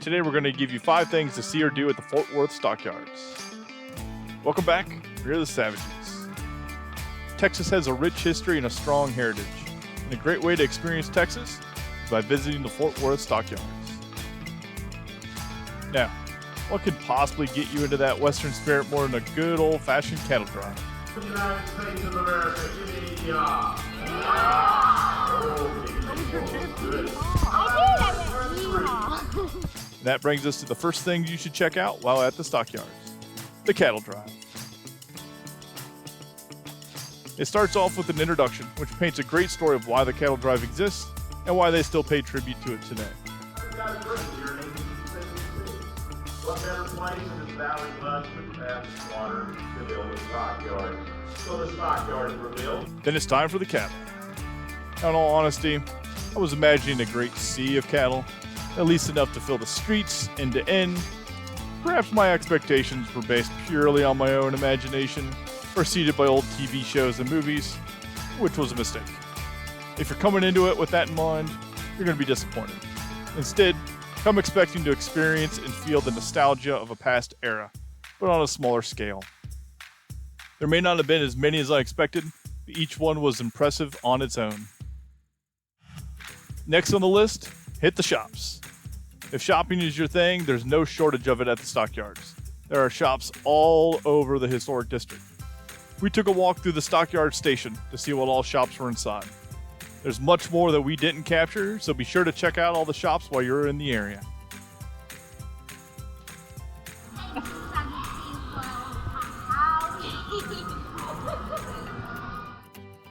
today we're going to give you 5 things to see or do at the Fort Worth Stockyards. Welcome back, we're the Savages. Texas has a rich history and a strong heritage, and a great way to experience Texas is by visiting the Fort Worth Stockyards. Now, what could possibly get you into that Western spirit more than a good old-fashioned cattle drive? United States of America, give me That brings us to the first thing you should check out while at the stockyards, the cattle drive. It starts off with an introduction, which paints a great story of why the cattle drive exists and why they still pay tribute to it today. What better place in this valley much with vast water to build a stockyard? So the stockyards were built. Then it's time for the cattle. Now, in all honesty, I was imagining a great sea of cattle, at least enough to fill the streets end to end. Perhaps my expectations were based purely on my own imagination, or seeded by old TV shows and movies, which was a mistake. If you're coming into it with that in mind, you're going to be disappointed. Instead, come expecting to experience and feel the nostalgia of a past era, but on a smaller scale. There may not have been as many as I expected, but each one was impressive on its own. Next on the list, hit the shops. If shopping is your thing, there's no shortage of it at the stockyards. There are shops all over the historic district. We took a walk through the stockyard station to see what all shops were inside. There's much more that we didn't capture, so be sure to check out all the shops while you're in the area.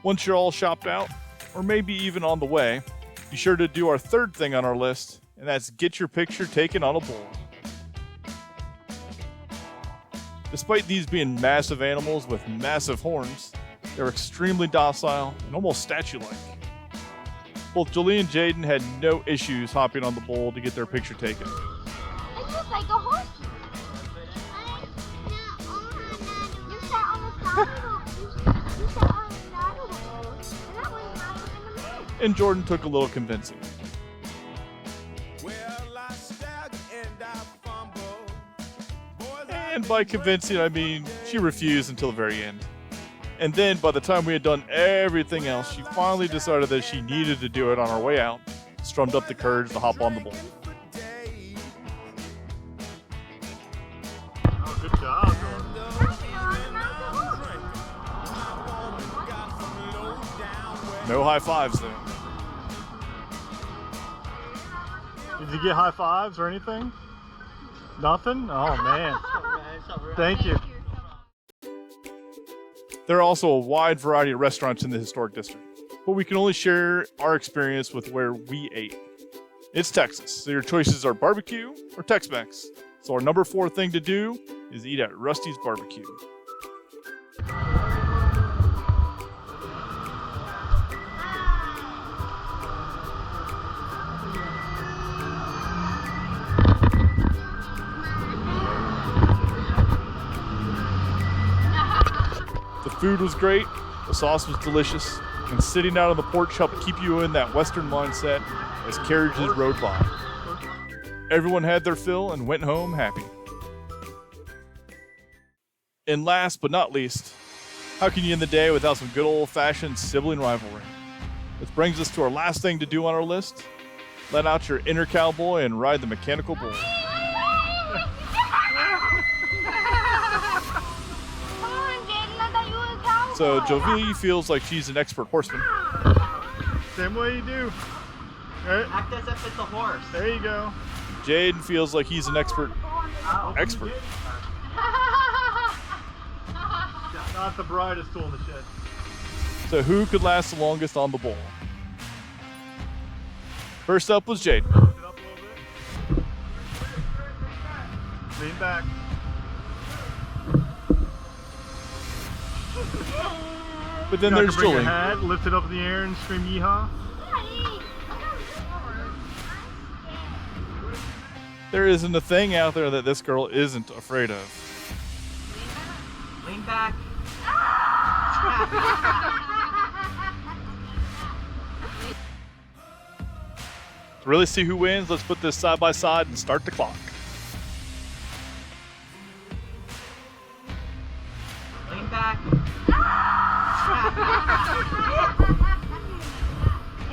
Once you're all shopped out, or maybe even on the way, be sure to do our third thing on our list, and that's get your picture taken on a bull. Despite these being massive animals with massive horns, they're extremely docile and almost statue-like. Both Julie and Jaden had no issues hopping on the bull to get their picture taken. It looks like a horse. You sat on the side of the bull. And that was not even a minute. And Jordan took a little convincing. And by convincing, I mean she refused until the very end. And then, by the time we had done everything else, she finally decided that she needed to do it on our way out, strummed up the courage to hop on the bull. Oh, good job, No high fives, though. Did you get high fives or anything? Nothing? Oh, man. Thank you. There are also a wide variety of restaurants in the historic district, but we can only share our experience with where we ate. It's Texas, so your choices are barbecue or Tex-Mex. So our number 4 thing to do is eat at Rusty's Barbecue. The food was great, the sauce was delicious, and sitting out on the porch helped keep you in that Western mindset as carriages rode by. Everyone had their fill and went home happy. And last but not least, how can you end the day without some good old-fashioned sibling rivalry? This brings us to our last thing to do on our list. Let out your inner cowboy and ride the mechanical bull. So Jovi feels like she's an expert horseman. Same way you do. Right? Act as if it's a horse. There you go. Jaden feels like he's an expert. Not the brightest tool in the shed. So who could last the longest on the bull? First up was Jaden. Lift it up a little bit. Lean back. But then You there's can bring your Julie. head, lift it up in the air and scream yeehaw. There isn't a thing out there that this girl isn't afraid of. Lean back. To really see who wins, let's put this side by side and start the clock. Lean back.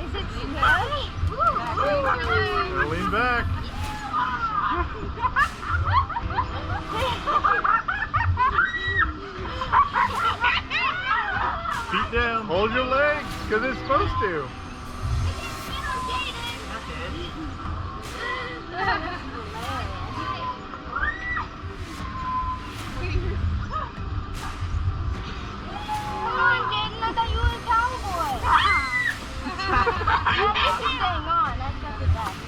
Is it scary? Lean back. Feet down. Hold your legs, because it's supposed to. Come on, Jaden, I thought you were a cowboy. Put this thing on, that's not the best.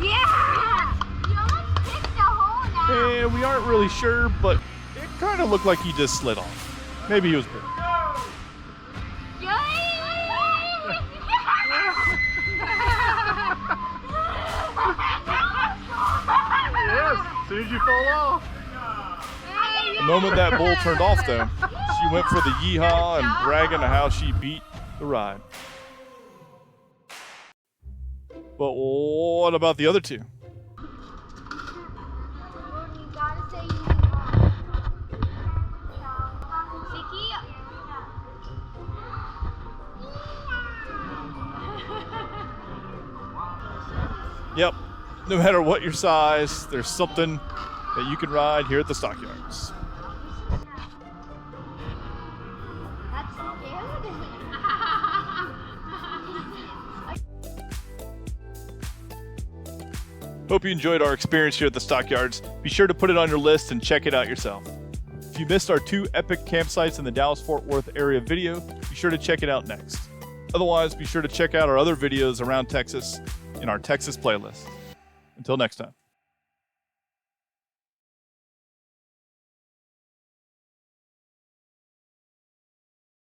Yeah! You almost picked the hole now. And we aren't really sure, but it kind of looked like he just slid off. Maybe he was bored. Yes, as soon as you fall off. The moment that bull turned off, though, she went for the yeehaw and bragging on how she beat the ride. But what about the other two? You gotta say yeehaw. Vicky. Yep, no matter what your size, there's something that you can ride here at the Stockyards. That's scary. Hope you enjoyed our experience here at the Stockyards. Be sure to put it on your list and check it out yourself. If you missed our 2 epic campsites in the Dallas-Fort Worth area video, be sure to check it out next. Otherwise, be sure to check out our other videos around Texas in our Texas playlist. Until next time.